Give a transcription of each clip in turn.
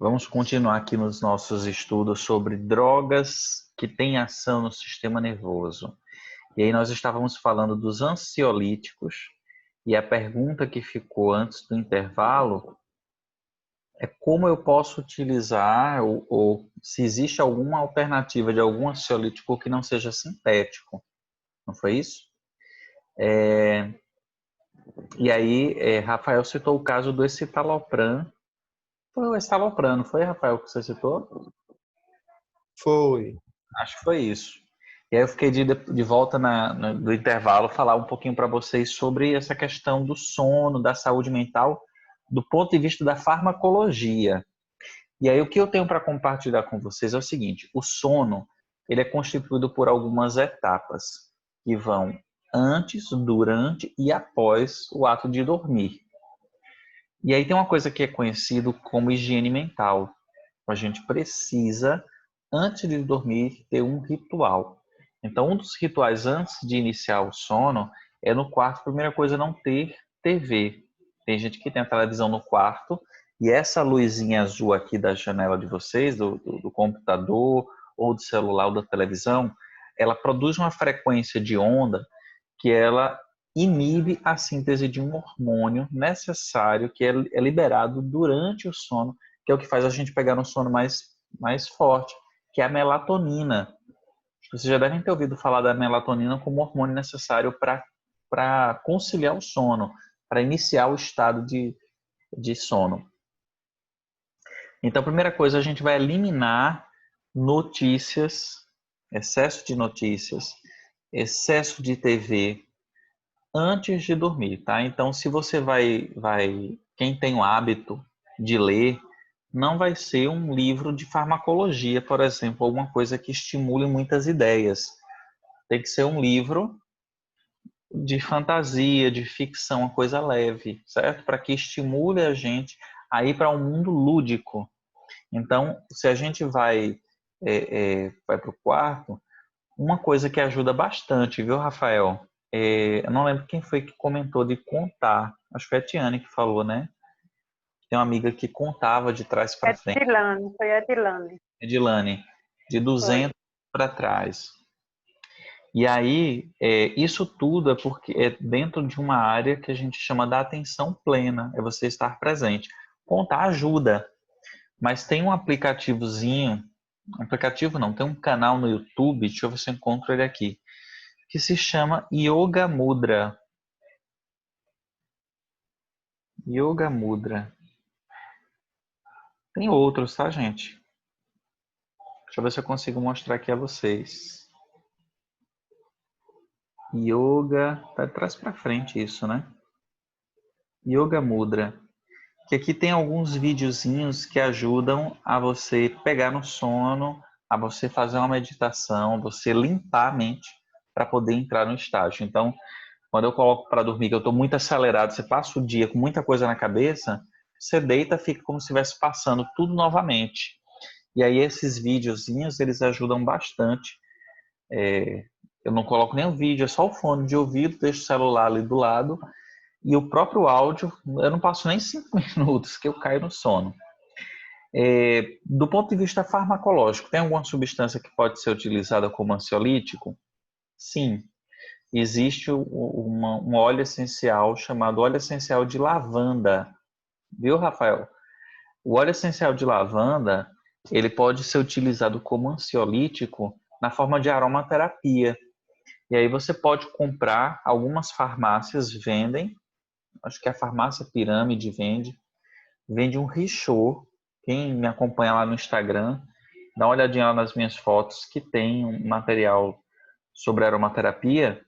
Vamos continuar aqui nos nossos estudos sobre drogas que têm ação no sistema nervoso. E aí nós estávamos falando dos ansiolíticos, e a pergunta que ficou antes do intervalo é como eu posso utilizar ou se existe alguma alternativa de algum ansiolítico que não seja sintético. Não foi isso? E aí, Rafael citou o caso do escitalopram. Foi o escitalopram, não foi, Rafael, que você citou? Foi. Acho que foi isso. E aí eu fiquei de volta do intervalo falar um pouquinho para vocês sobre essa questão do sono, da saúde mental, do ponto de vista da farmacologia. E aí o que eu tenho para compartilhar com vocês é o seguinte: o sono ele é constituído por algumas etapas que vão antes, durante e após o ato de dormir. E aí tem uma coisa que é conhecido como higiene mental. A gente precisa, antes de dormir, ter um ritual. Então, um dos rituais antes de iniciar o sono é no quarto, primeira coisa, não ter TV. Tem gente que tem a televisão no quarto e essa luzinha azul aqui da janela de vocês, do computador ou do celular ou da televisão, ela produz uma frequência de onda que ela inibe a síntese de um hormônio necessário que é liberado durante o sono, que é o que faz a gente pegar um sono mais forte, que é a melatonina. Vocês já devem ter ouvido falar da melatonina como hormônio necessário para conciliar o sono, para iniciar o estado de sono. Então, a primeira coisa, a gente vai eliminar notícias, excesso de notícias, excesso de TV, antes de dormir, tá? Então, se você quem tem o hábito de ler, não vai ser um livro de farmacologia, por exemplo, alguma coisa que estimule muitas ideias. Tem que ser um livro de fantasia, de ficção, uma coisa leve, certo? Para que estimule a gente a ir para um mundo lúdico. Então, se a gente vai para o quarto, uma coisa que ajuda bastante, viu, Rafael? Eu não lembro quem foi que comentou de contar. Acho que foi a Tiane que falou, né? Tem uma amiga que contava de trás para frente. Foi a Edilane. Edilane, de 200 para trás. E aí, isso tudo é porque é dentro de uma área que a gente chama da atenção plena, é você estar presente. Contar ajuda, mas tem um aplicativozinho, aplicativo não, tem um canal no YouTube, deixa eu ver se eu encontro ele aqui, que se chama Yoga Mudra. Yoga Mudra. Tem outros, tá, gente? Deixa eu ver se eu consigo mostrar aqui a vocês. Yoga, tá de trás para frente isso, né? Yoga Mudra. Que aqui tem alguns videozinhos que ajudam a você pegar no sono, a você fazer uma meditação, você limpar a mente para poder entrar no estágio. Então, quando eu coloco para dormir, que eu estou muito acelerado, você passa o dia com muita coisa na cabeça, você deita, fica como se estivesse passando tudo novamente. E aí esses videozinhos, eles ajudam bastante. Eu não coloco nem o vídeo, é só o fone de ouvido, deixo o celular ali do lado, e o próprio áudio, eu não passo nem 5 minutos que eu caio no sono. Do ponto de vista farmacológico, tem alguma substância que pode ser utilizada como ansiolítico? Sim. Existe um óleo essencial chamado óleo essencial de lavanda. Viu, Rafael? O óleo essencial de lavanda, ele pode ser utilizado como ansiolítico na forma de aromaterapia. E aí você pode comprar, algumas farmácias vendem, acho que a farmácia Pirâmide vende um Richô. Quem me acompanha lá no Instagram, dá uma olhadinha lá nas minhas fotos, que tem um material sobre aromaterapia.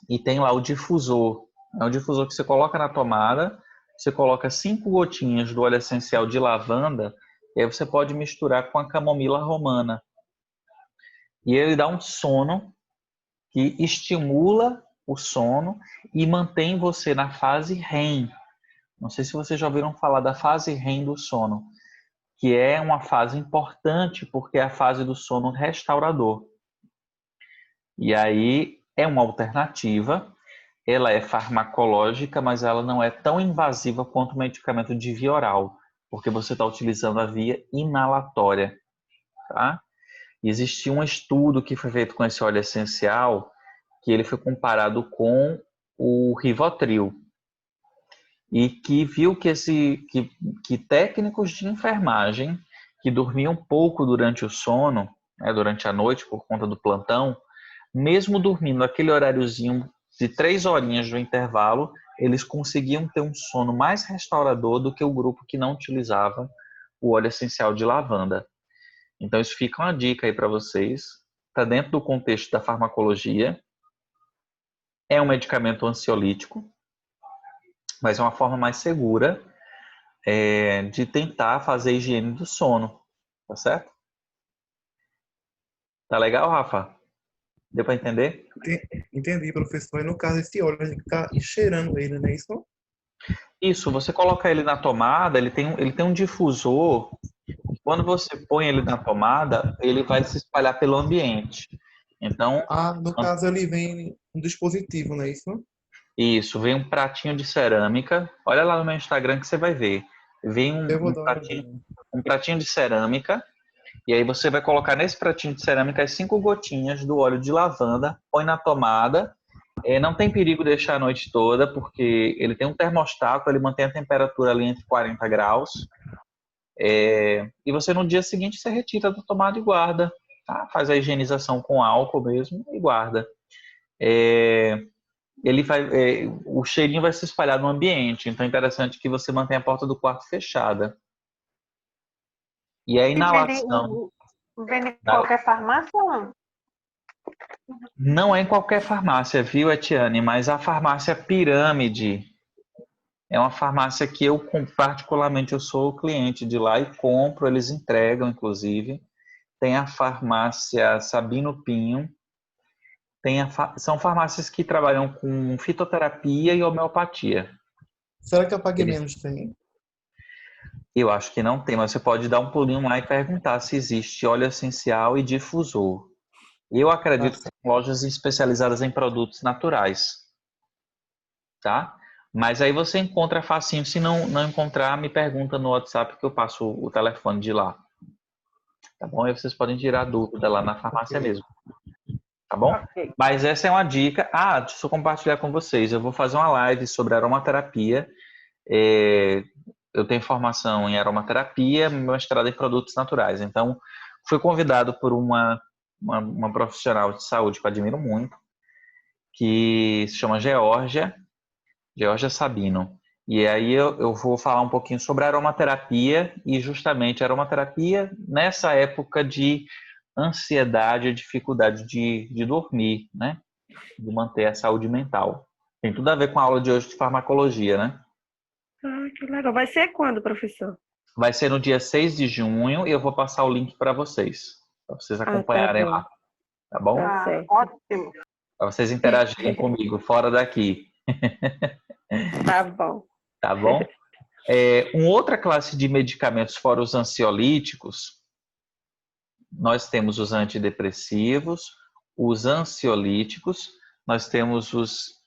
E tem lá o difusor. É um difusor que você coloca na tomada, você coloca 5 gotinhas do óleo essencial de lavanda, e aí você pode misturar com a camomila romana. E ele dá um sono que estimula o sono e mantém você na fase REM. Não sei se vocês já ouviram falar da fase REM do sono, que é uma fase importante porque é a fase do sono restaurador. E aí é uma alternativa. Ela é farmacológica, mas ela não é tão invasiva quanto o medicamento de via oral. porque você está utilizando a via inalatória, tá? E existia um estudo que foi feito com esse óleo essencial, que ele foi comparado com o Rivotril, e que viu que técnicos de enfermagem que dormiam pouco durante o sono, né, durante a noite por conta do plantão, mesmo dormindo aquele horáriozinho de 3 horinhas do intervalo, eles conseguiam ter um sono mais restaurador do que o grupo que não utilizava o óleo essencial de lavanda. Então isso fica uma dica aí para vocês. Está dentro do contexto da farmacologia. É um medicamento ansiolítico, mas é uma forma mais segura de tentar fazer a higiene do sono. Tá certo? Tá legal, Rafa? Deu para entender? Entendi, professor. E no caso, esse óleo, a gente tá cheirando ele, não é isso? Isso, você coloca ele na tomada, ele tem um difusor. Quando você põe ele na tomada, ele vai se espalhar pelo ambiente. Então, Ah, no caso, ele vem um dispositivo, não é isso? isso, vem um pratinho de cerâmica. Olha lá no meu Instagram que você vai ver. Vem Eu vou um dar uma pratinho, olhadinha. um pratinho de cerâmica. E aí você vai colocar nesse pratinho de cerâmica as 5 gotinhas do óleo de lavanda, põe na tomada. Não tem perigo deixar a noite toda, porque ele tem um termostato, ele mantém a temperatura ali entre 40 graus. E você no dia seguinte você retira da tomada e guarda. Tá? Faz a higienização com álcool mesmo e guarda. O cheirinho vai se espalhar no ambiente, então é interessante que você mantenha a porta do quarto fechada. E a E inalação vende em qualquer farmácia ou não? não é em qualquer farmácia, viu, Etiane? Mas a farmácia Pirâmide é uma farmácia que eu, particularmente, eu sou cliente de lá e compro, eles entregam, inclusive. Tem a farmácia Sabino Pinho, são farmácias que trabalham com fitoterapia e homeopatia. Será que a Pague Eles, Menos tem? eu acho que não tem, mas você pode dar um pulinho lá e perguntar se existe óleo essencial e difusor. Eu Tá acredito que certo. são lojas especializadas em produtos naturais, tá? Mas aí você encontra facinho. Se não encontrar, me pergunta no WhatsApp que eu passo o telefone de lá. Tá bom? Aí vocês podem tirar dúvida lá na farmácia Ok. mesmo. Tá bom? Ok. Mas essa é uma dica. Deixa eu compartilhar com vocês. Eu vou fazer uma live sobre aromaterapia. Eu tenho formação em aromaterapia, mestrado em produtos naturais. Então, fui convidado por uma profissional de saúde que eu admiro muito, que se chama Georgia Sabino. E aí eu vou falar um pouquinho sobre aromaterapia e justamente aromaterapia nessa época de ansiedade e dificuldade de dormir, né? De manter a saúde mental. Tem tudo a ver com a aula de hoje de farmacologia, né? Ah, que legal. Vai ser quando, professor? Vai ser no dia 6 de junho e eu vou passar o link para vocês Ah, tá acompanharem bom. lá, tá bom? Tá certo. Ótimo. Para vocês interagirem comigo fora daqui, Tá bom. tá bom? Uma outra classe de medicamentos fora os ansiolíticos, nós temos os antidepressivos, os ansiolíticos, nós temos os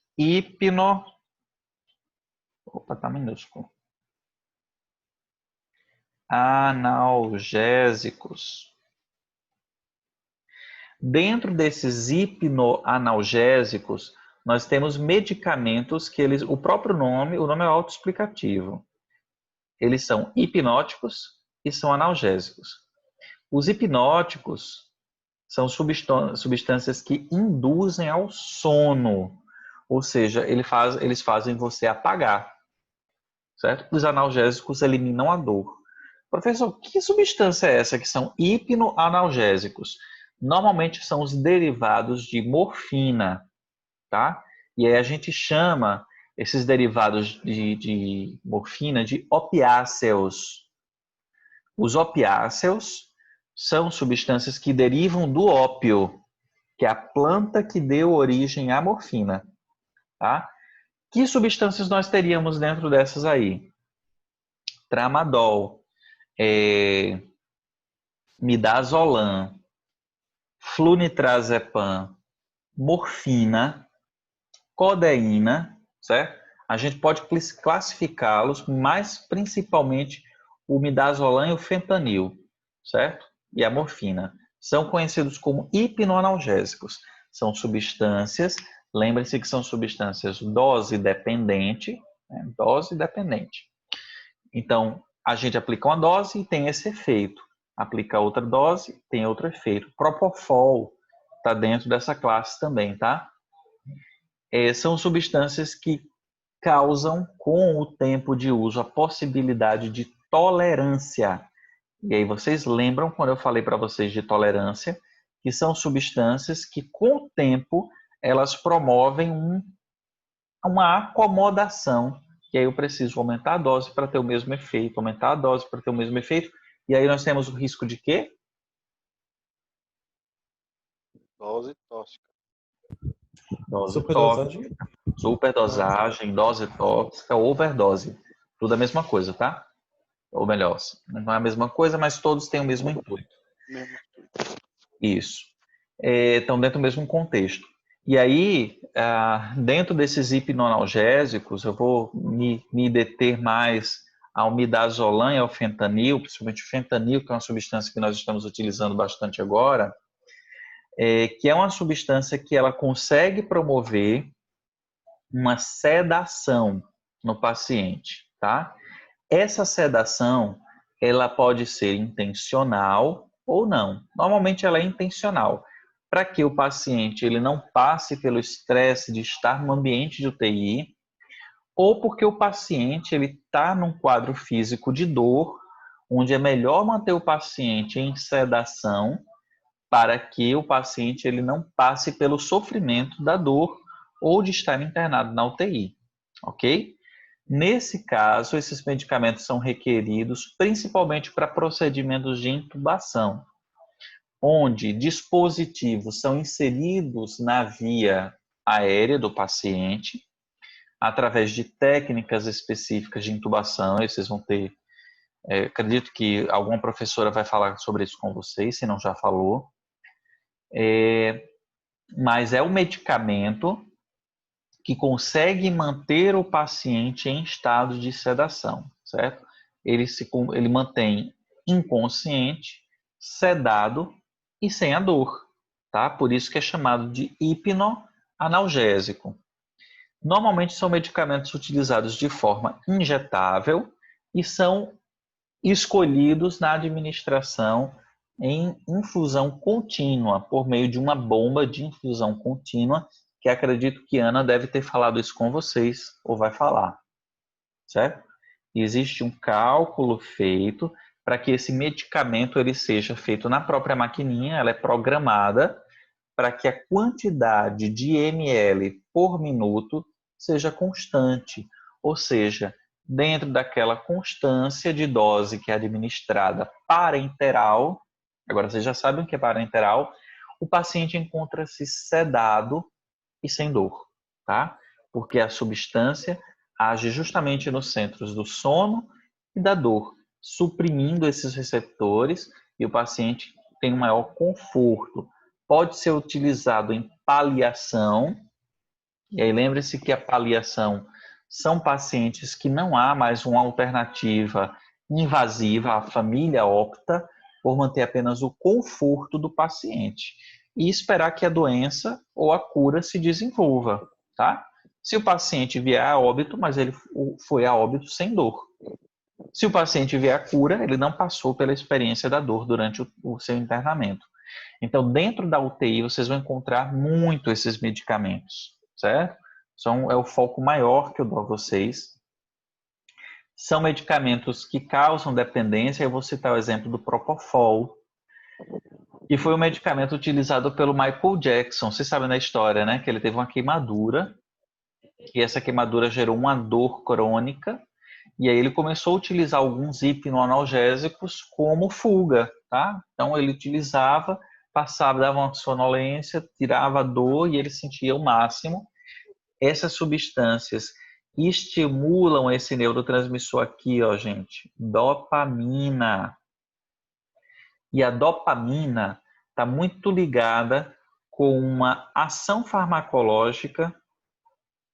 Opa, tá minúsculo. Analgésicos. Dentro desses hipnoanalgésicos, nós temos medicamentos que o próprio nome, o nome é autoexplicativo. Eles são hipnóticos e são analgésicos. Os hipnóticos são substâncias que induzem ao sono, ou seja, eles fazem você apagar, certo? Os analgésicos eliminam a dor. Professor, que substância é essa que são hipnoanalgésicos? Normalmente são os derivados de morfina, tá? E aí a gente chama esses derivados de morfina de opiáceos. Os opiáceos são substâncias que derivam do ópio, que é a planta que deu origem à morfina, tá? Que substâncias nós teríamos dentro dessas aí? Tramadol, midazolam, flunitrazepam, morfina, codeína, certo? A gente pode classificá-los, mas principalmente o midazolam e o fentanil, certo? E a morfina. São conhecidos como hipnoanalgésicos. São substâncias, lembre-se que são substâncias dose dependente, né? Dose dependente. Então, a gente aplica uma dose e tem esse efeito. Aplica outra dose, tem outro efeito. Propofol está dentro dessa classe também, tá? São substâncias que causam, com o tempo de uso, a possibilidade de tolerância. E aí vocês lembram quando eu falei para vocês de tolerância, que são substâncias que, com o tempo, elas promovem uma acomodação. E aí eu preciso aumentar a dose para ter o mesmo efeito, aumentar a dose para ter o mesmo efeito. E aí nós temos o risco de quê? Dose tóxica. Dose Superdosagem. tóxica, superdosagem, dose tóxica, overdose. Tudo a mesma coisa, tá? Ou melhor, não é a mesma coisa, mas todos têm o mesmo intuito. Mesmo. Isso. Estão dentro do mesmo contexto. E aí, dentro desses hipnoanalgésicos, eu vou me deter mais ao midazolam e ao fentanil, principalmente o fentanil, que é uma substância que nós estamos utilizando bastante agora, que é uma substância que ela consegue promover uma sedação no paciente, tá? Essa sedação, ela pode ser intencional ou não. Normalmente ela é intencional, para que o paciente ele não passe pelo estresse de estar no ambiente de UTI, ou porque o paciente ele está num quadro físico de dor, onde é melhor manter o paciente em sedação para que o paciente ele não passe pelo sofrimento da dor ou de estar internado na UTI, ok? Nesse caso, esses medicamentos são requeridos principalmente para procedimentos de intubação, onde dispositivos são inseridos na via aérea do paciente, através de técnicas específicas de intubação. E vocês vão ter, acredito que alguma professora vai falar sobre isso com vocês, se não já falou. Mas é um medicamento que consegue manter o paciente em estado de sedação, certo? Ele mantém inconsciente, sedado e sem a dor, tá? Por isso que é chamado de hipnoanalgésico. Normalmente são medicamentos utilizados de forma injetável e são escolhidos na administração em infusão contínua, por meio de uma bomba de infusão contínua, que acredito que Ana deve ter falado isso com vocês, ou vai falar, certo? Existe um cálculo feito para que esse medicamento ele seja feito na própria maquininha, ela é programada para que a quantidade de ml por minuto seja constante, ou seja, dentro daquela constância de dose que é administrada parenteral. Agora vocês já sabem o que é parenteral. O paciente encontra-se sedado e sem dor, tá? Porque a substância age justamente nos centros do sono e da dor, suprimindo esses receptores, e o paciente tem um maior conforto. Pode ser utilizado em paliação, e aí lembre-se que a paliação são pacientes que não há mais uma alternativa invasiva, a família opta por manter apenas o conforto do paciente e esperar que a doença ou a cura se desenvolva, tá? Se o paciente vier a óbito, mas ele foi a óbito sem dor. Se o paciente vier a cura, ele não passou pela experiência da dor durante o seu internamento. Então, dentro da UTI, vocês vão encontrar muito esses medicamentos, certo? É o foco maior que eu dou a vocês. São medicamentos que causam dependência. Eu vou citar o exemplo do Propofol, que foi um medicamento utilizado pelo Michael Jackson. Vocês sabem da história, né? Que ele teve uma queimadura, e essa queimadura gerou uma dor crônica, e aí ele começou a utilizar alguns hipnoanalgésicos como fuga, tá? Então ele utilizava, passava, dava uma sonolência, tirava a dor e ele sentia o máximo. Essas substâncias estimulam esse neurotransmissor aqui, ó, gente, dopamina. E a dopamina está muito ligada com uma ação farmacológica,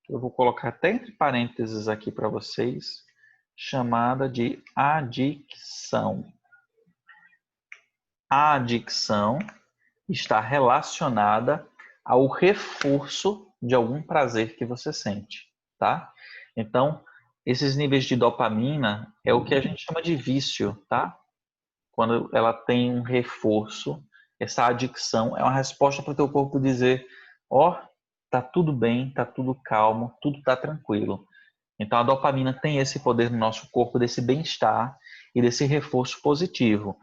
que eu vou colocar até entre parênteses aqui para vocês, chamada de adicção. A adicção está relacionada ao reforço de algum prazer que você sente, tá? Então, esses níveis de dopamina é o que a gente chama de vício, tá? Quando ela tem um reforço, essa adicção é uma resposta para o teu corpo dizer, ó, tá tudo bem, tá tudo calmo, tudo tá tranquilo. Então a dopamina tem esse poder no nosso corpo desse bem-estar e desse reforço positivo.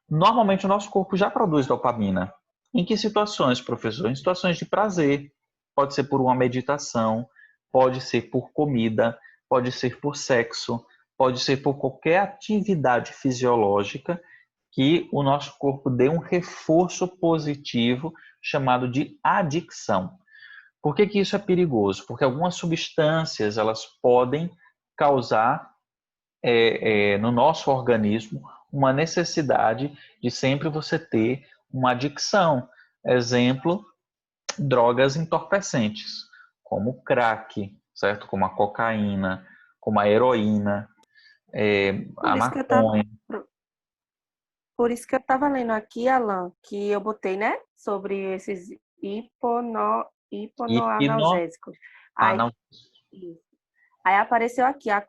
Normalmente o nosso corpo já produz dopamina. Em que situações, professor? Em situações de prazer. Pode ser por uma meditação, pode ser por comida, pode ser por sexo, pode ser por qualquer atividade fisiológica que o nosso corpo dê um reforço positivo chamado de adicção. Por que que isso é perigoso? Porque algumas substâncias elas podem causar no nosso organismo uma necessidade de sempre você ter uma adicção. Exemplo, drogas entorpecentes, como o crack, certo? Como a cocaína, como a heroína, Por a isso que eu tava, maconha. por isso que eu tava lendo aqui, Alan, que eu botei, né? Sobre esses hiponoanalgésicos. Aí, isso. Aí apareceu aqui a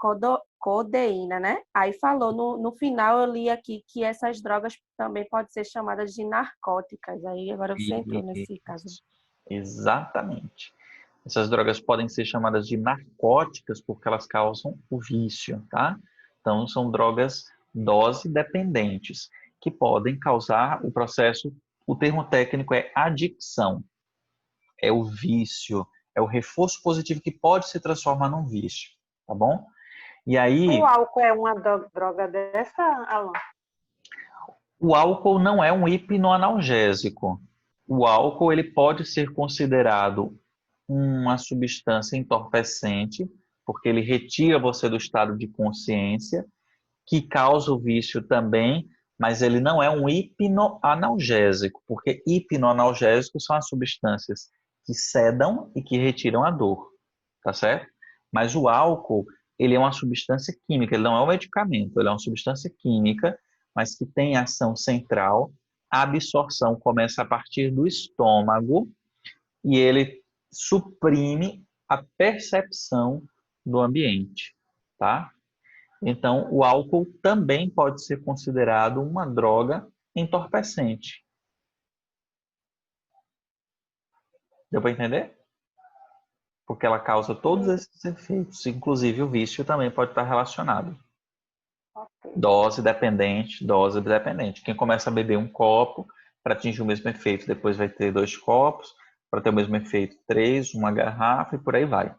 codeína, né? Aí falou, no final eu li aqui que essas drogas também podem ser chamadas de narcóticas. Aí agora você entrou nesse caso. Exatamente. Essas drogas podem ser chamadas de narcóticas porque elas causam o vício, tá? Então, são drogas dose dependentes que podem causar o processo, o termo técnico é adicção, é o vício, é o reforço positivo que pode se transformar num vício, tá bom? E aí, O álcool é uma droga dessa, Alan? o álcool não é um hipnoanalgésico. O álcool ele pode ser considerado uma substância entorpecente, porque ele retira você do estado de consciência, que causa o vício também, mas ele não é um hipnoanalgésico, porque hipnoanalgésicos são as substâncias que sedam e que retiram a dor, tá certo? Mas o álcool, ele é uma substância química, ele não é um medicamento, ele é uma substância química, mas que tem ação central. A absorção começa a partir do estômago e ele suprime a percepção do ambiente, tá? Então, o álcool também pode ser considerado uma droga entorpecente. Deu para entender? Porque ela causa todos esses efeitos, inclusive o vício também pode estar relacionado. Dose dependente, dose dependente. Quem começa a beber um copo para atingir o mesmo efeito, depois vai ter 2 copos, para ter o mesmo efeito 3, uma garrafa e por aí vai.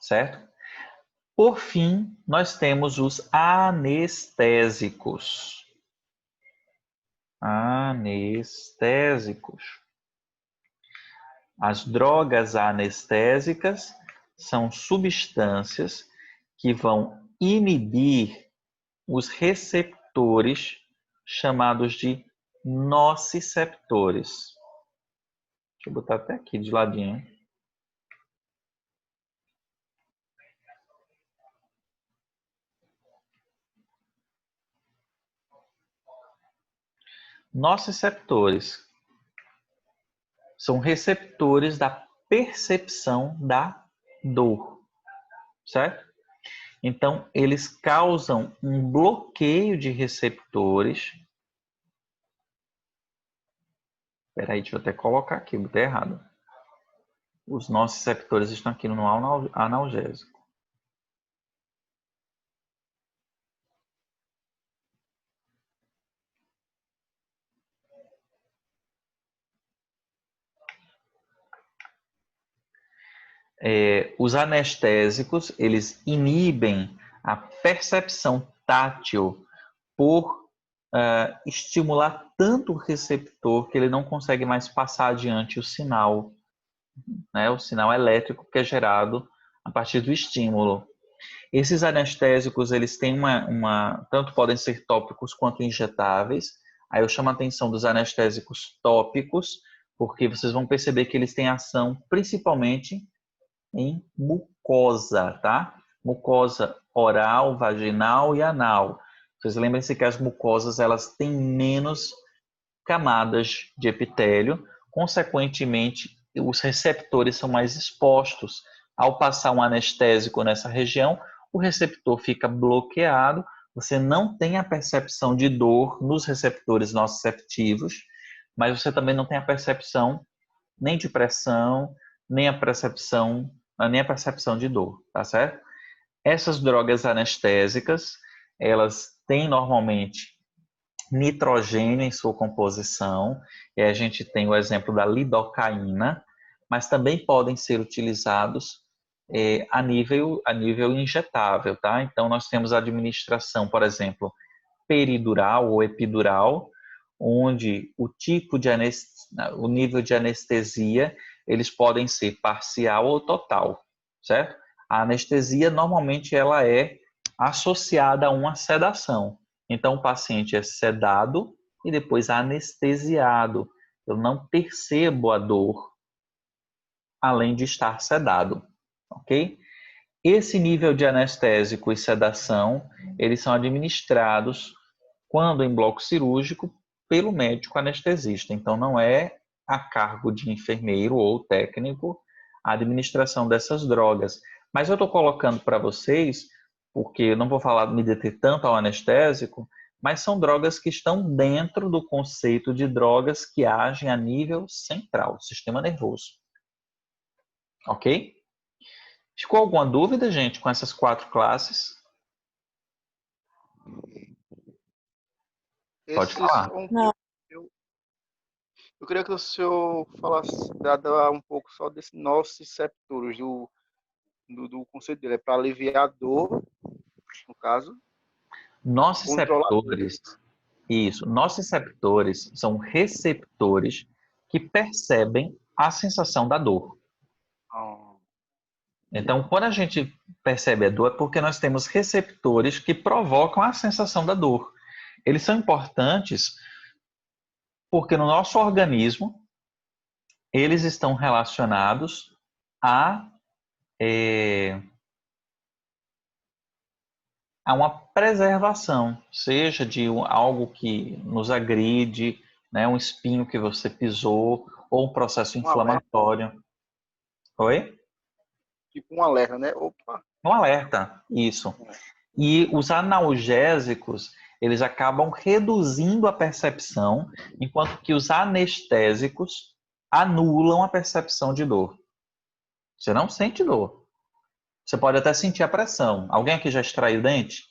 Certo? Por fim, nós temos os anestésicos. Anestésicos. As drogas anestésicas são substâncias que vão inibir os receptores chamados de nociceptores. Deixa eu botar até aqui de ladinho. Nociceptores são receptores da percepção da dor, certo? Então, eles causam um bloqueio de receptores. Espera aí, deixa eu até colocar aqui, botei errado. Os nociceptores estão aqui no analgésico. Os anestésicos, eles inibem a percepção tátil por estimular tanto o receptor que ele não consegue mais passar adiante o sinal, né? O sinal elétrico que é gerado a partir do estímulo. Esses anestésicos, eles têm tanto podem ser tópicos quanto injetáveis. Aí eu chamo a atenção dos anestésicos tópicos, porque vocês vão perceber que eles têm ação principalmente em mucosa, tá? Mucosa oral, vaginal e anal. Vocês lembrem-se que as mucosas elas têm menos camadas de epitélio, consequentemente, os receptores são mais expostos. Ao passar um anestésico nessa região, o receptor fica bloqueado, você não tem a percepção de dor nos receptores nociceptivos, mas você também não tem a percepção nem de pressão, nem a percepção de dor, tá certo? Essas drogas anestésicas, elas têm normalmente nitrogênio em sua composição, e a gente tem o exemplo da lidocaína, mas também podem ser utilizados a nível injetável, tá? Então, nós temos a administração, por exemplo, peridural ou epidural, onde o nível de anestesia, eles podem ser parcial ou total, certo? A anestesia, normalmente, ela é associada a uma sedação. Então, o paciente é sedado e depois anestesiado. Eu não percebo a dor, além de estar sedado, ok? Esse nível de anestésico e sedação, eles são administrados, quando em bloco cirúrgico, pelo médico anestesista. Então, não é a cargo de enfermeiro ou técnico a administração dessas drogas. Mas eu estou colocando para vocês, porque eu não vou me deter tanto ao anestésico, mas são drogas que estão dentro do conceito de drogas que agem a nível central, sistema nervoso. Ok? Ficou alguma dúvida, gente, com essas 4 classes? Pode falar. Não. Eu queria que o senhor falasse, dado um pouco só desse nociceptores, do conceito dele. É para aliviar a dor, no caso. Nociceptores, isso. Nociceptores são receptores que percebem a sensação da dor. Então, quando a gente percebe a dor, é porque nós temos receptores que provocam a sensação da dor. Eles são importantes porque no nosso organismo, eles estão relacionados a uma preservação, seja de algo que nos agride, né, um espinho que você pisou, ou um processo inflamatório. Oi? Tipo um alerta, né? Opa! Um alerta, isso. E os analgésicos, eles acabam reduzindo a percepção, enquanto que os anestésicos anulam a percepção de dor. Você não sente dor. Você pode até sentir a pressão. Alguém aqui já extraiu o dente?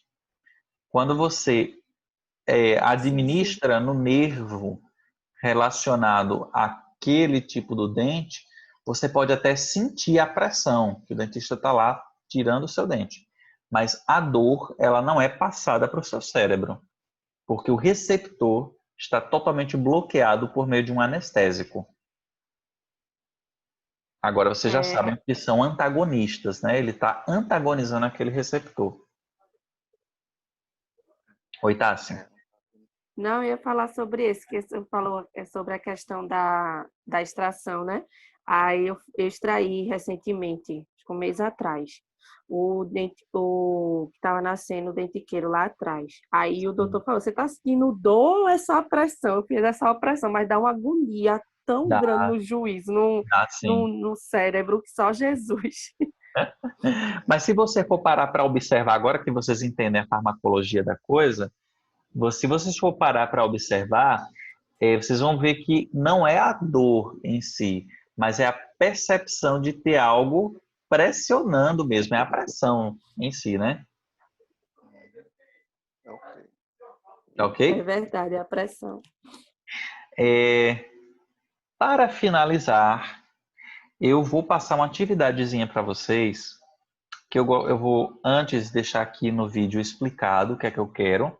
Quando você administra no nervo relacionado àquele tipo do dente, você pode até sentir a pressão, que o dentista está lá tirando o seu dente. Mas a dor, ela não é passada para o seu cérebro, porque o receptor está totalmente bloqueado por meio de um anestésico. Agora, vocês já sabem que são antagonistas, né? Ele está antagonizando aquele receptor. Oi, Tássia. Não, eu ia falar sobre esse, que você falou sobre a questão da extração, né? Aí eu extraí recentemente, acho que um mês atrás, o que estava nascendo o dentiqueiro lá atrás. Aí o doutor falou, você está sentindo dor ou é só pressão? Eu fiz essa pressão, mas dá uma agonia tão grande no juízo, no cérebro, que só Jesus. Mas se você for parar para observar, agora que vocês entendem a farmacologia da coisa, se vocês for parar para observar, vocês vão ver que não é a dor em si, mas é a percepção de ter algo pressionando mesmo, é a pressão em si, né? Ok? É verdade, é a pressão. Para finalizar, eu vou passar uma atividadezinha para vocês, que eu vou antes deixar aqui no vídeo explicado o que é que eu quero,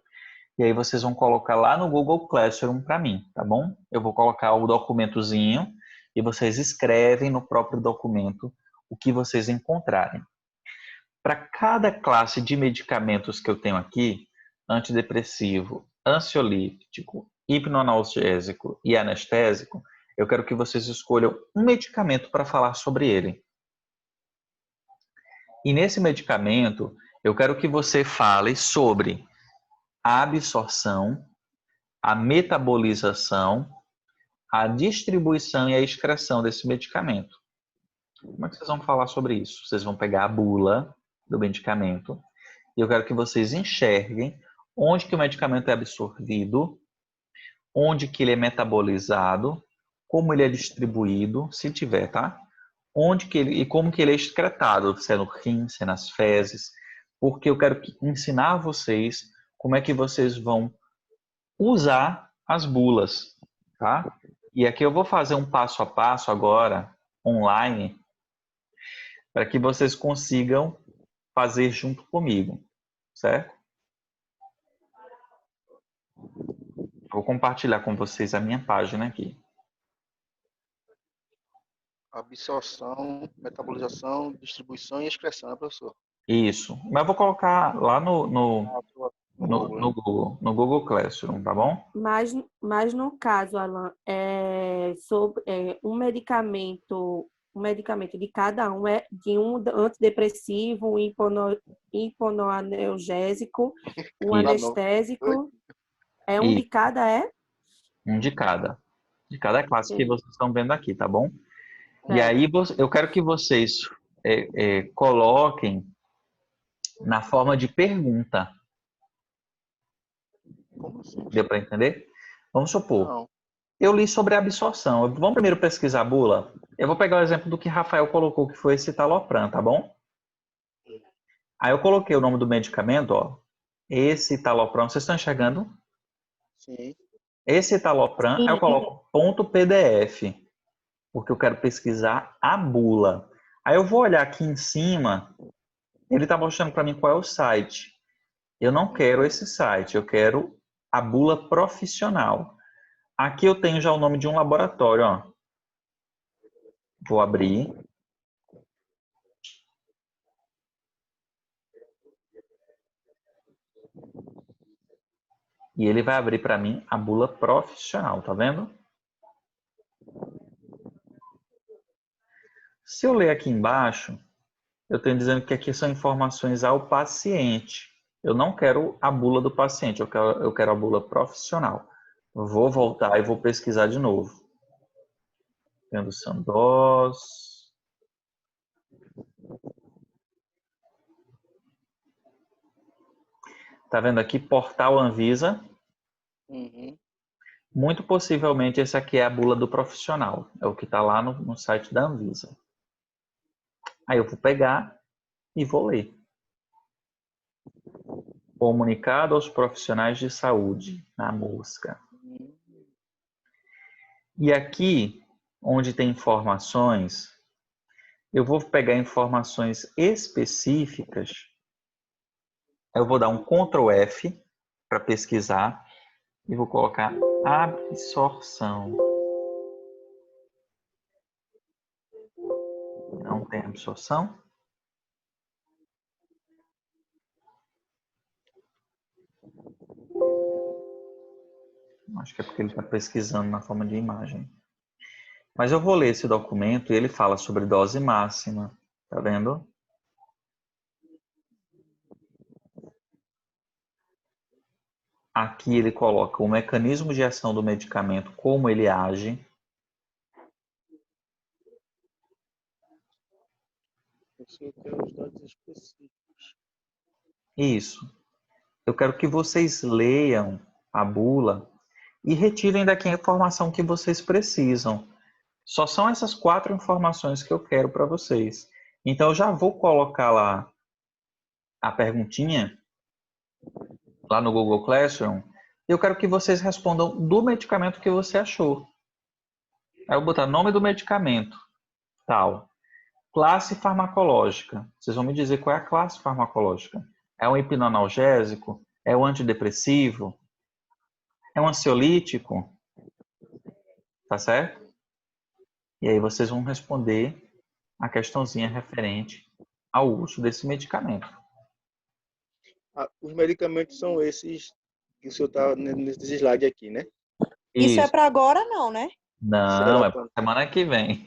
e aí vocês vão colocar lá no Google Classroom para mim, tá bom? Eu vou colocar o documentozinho e vocês escrevem no próprio documento o que vocês encontrarem. Para cada classe de medicamentos que eu tenho aqui, antidepressivo, ansiolítico, hipnoanalgésico e anestésico, eu quero que vocês escolham um medicamento para falar sobre ele. E nesse medicamento, eu quero que você fale sobre a absorção, a metabolização, a distribuição e a excreção desse medicamento. Como é que vocês vão falar sobre isso? Vocês vão pegar a bula do medicamento e eu quero que vocês enxerguem onde que o medicamento é absorvido, onde que ele é metabolizado, como ele é distribuído, se tiver, tá? Onde que ele e como que ele é excretado, se é no rim, se é nas fezes, porque eu quero ensinar vocês como é que vocês vão usar as bulas, tá? E aqui eu vou fazer um passo a passo agora, online, para que vocês consigam fazer junto comigo, certo? Vou compartilhar com vocês a minha página aqui. Absorção, metabolização, distribuição e excreção, né, professor? Isso. Mas eu vou colocar lá no Google, no Google Classroom, tá bom? Mas no caso, Alan, sobre um medicamento de cada um é de um antidepressivo, um hipoanoalgésico, um Isso. anestésico. É um de cada, é? Um de cada. De cada classe que vocês estão vendo aqui, tá bom? E Certo. aí eu quero que vocês coloquem na forma de pergunta. Como assim? Deu para entender? Vamos supor, Não. eu li sobre a absorção. Vamos primeiro pesquisar a bula? Eu vou pegar o exemplo do que Rafael colocou, que foi esse citalopram, tá bom? Aí eu coloquei o nome do medicamento, ó. Esse citalopram, vocês estão enxergando? Sim. Esse citalopram, aí eu coloco .pdf, porque eu quero pesquisar a bula. Aí eu vou olhar aqui em cima, ele está mostrando para mim qual é o site. Eu não quero esse site, eu quero a bula profissional. Aqui eu tenho já o nome de um laboratório, ó. Vou abrir. E ele vai abrir para mim a bula profissional, tá vendo? Se eu ler aqui embaixo, eu tenho dizendo que aqui são informações ao paciente. Eu não quero a bula do paciente, eu quero a bula profissional. Vou voltar e vou pesquisar de novo. Tendo Sandoz. Tá vendo aqui? Portal Anvisa. Uhum. Muito possivelmente esse aqui é a bula do profissional. É o que está lá no site da Anvisa. Aí eu vou pegar e vou ler. Comunicado aos profissionais de saúde, na mosca. E aqui, onde tem informações, eu vou pegar informações específicas. Eu vou dar um Ctrl F para pesquisar e vou colocar absorção. Não tem absorção? Acho que é porque ele está pesquisando na forma de imagem. Mas eu vou ler esse documento e ele fala sobre dose máxima. Tá vendo? Aqui ele coloca o mecanismo de ação do medicamento, como ele age. Eu quero os dados específicos. Isso. Eu quero que vocês leiam a bula e retirem daqui a informação que vocês precisam. Só são essas 4 informações que eu quero para vocês. Então, eu já vou colocar lá a perguntinha, lá no Google Classroom, e eu quero que vocês respondam do medicamento que você achou. Aí eu vou botar nome do medicamento, tal. Classe farmacológica. Vocês vão me dizer qual é a classe farmacológica. É um hipnoanalgésico? É um antidepressivo? É um ansiolítico? Tá certo? E aí vocês vão responder a questãozinha referente ao uso desse medicamento. Os medicamentos são esses que o senhor está nesse slide aqui, né? Isso é Isso. para agora, não, né? Não, é pra semana que vem.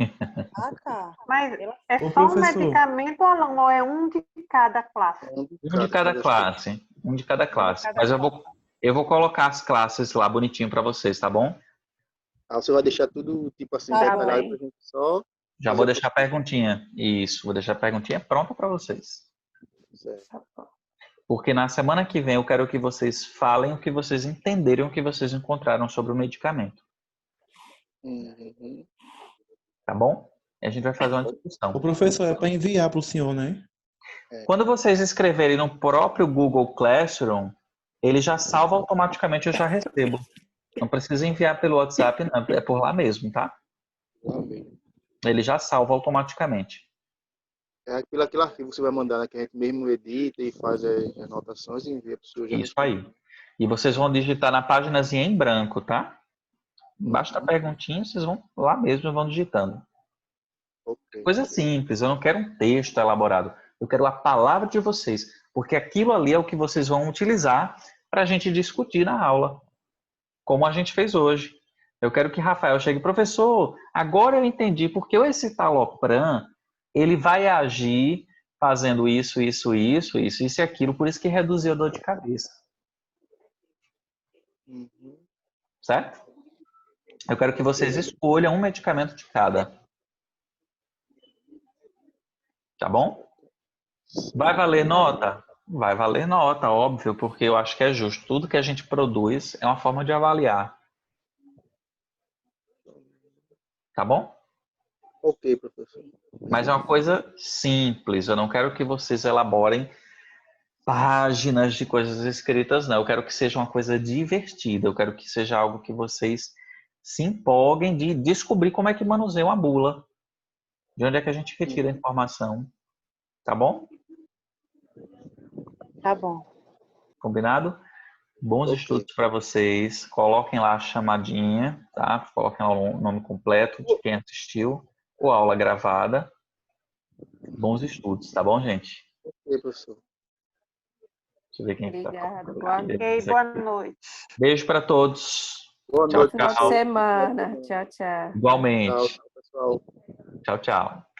Ah, tá. Mas é Ô, só um professor. medicamento ou não? Ou é um de cada classe? Um de cada classe. Um de cada classe. Mas eu vou colocar as classes lá bonitinho para vocês, tá bom? Você vai deixar tudo, tipo assim, Tá detalhado bem. pra gente só... Já vou deixar a perguntinha. Isso, vou deixar a perguntinha pronta para vocês. Certo. Porque na semana que vem eu quero que vocês falem o que vocês entenderam, o que vocês encontraram sobre o medicamento. Uhum. Tá bom? E a gente vai fazer uma O discussão. professor é para enviar para o senhor, né? Quando vocês escreverem no próprio Google Classroom, ele já salva automaticamente, eu já recebo. Não precisa enviar pelo WhatsApp, não, é por lá mesmo, tá? Amém. Ele já salva automaticamente. É aquele arquivo que você vai mandar, né, que a gente mesmo edita e faz as anotações e envia para o senhor. Já Isso aí. E vocês vão digitar na páginazinha em branco, tá? Basta a perguntinha, vocês vão lá mesmo e vão digitando. Ok. Coisa simples, eu não quero um texto elaborado. Eu quero a palavra de vocês, porque aquilo ali é o que vocês vão utilizar para a gente discutir na aula, como a gente fez hoje. Eu quero que Rafael chegue, professor, agora eu entendi porque o escitalopram, ele vai agir fazendo isso e aquilo, por isso que reduziu a dor de cabeça. Uhum. Certo? Eu quero que vocês escolham um medicamento de cada. Tá bom? Vai valer nota? Vai valer nota, óbvio, porque eu acho que é justo. Tudo que a gente produz é uma forma de avaliar. Tá bom? Ok, professor. Mas é uma coisa simples. Eu não quero que vocês elaborem páginas de coisas escritas, não. Eu quero que seja uma coisa divertida. Eu quero que seja algo que vocês se empolguem de descobrir como é que manuseia uma bula. De onde é que a gente retira a informação. Tá bom? Tá bom. Combinado? Bons Ok. estudos para vocês. Coloquem lá a chamadinha, tá? Coloquem lá o nome completo de quem assistiu ou aula gravada. Bons estudos, tá bom, gente? Ok, professor. Deixa eu ver quem está Obrigada. falando Boa aqui. Ok, boa noite. Beijo para todos. Boa Tchau, noite, Final de tchau. semana. Tchau, tchau. Tchau, Igualmente. pessoal. Tchau, tchau.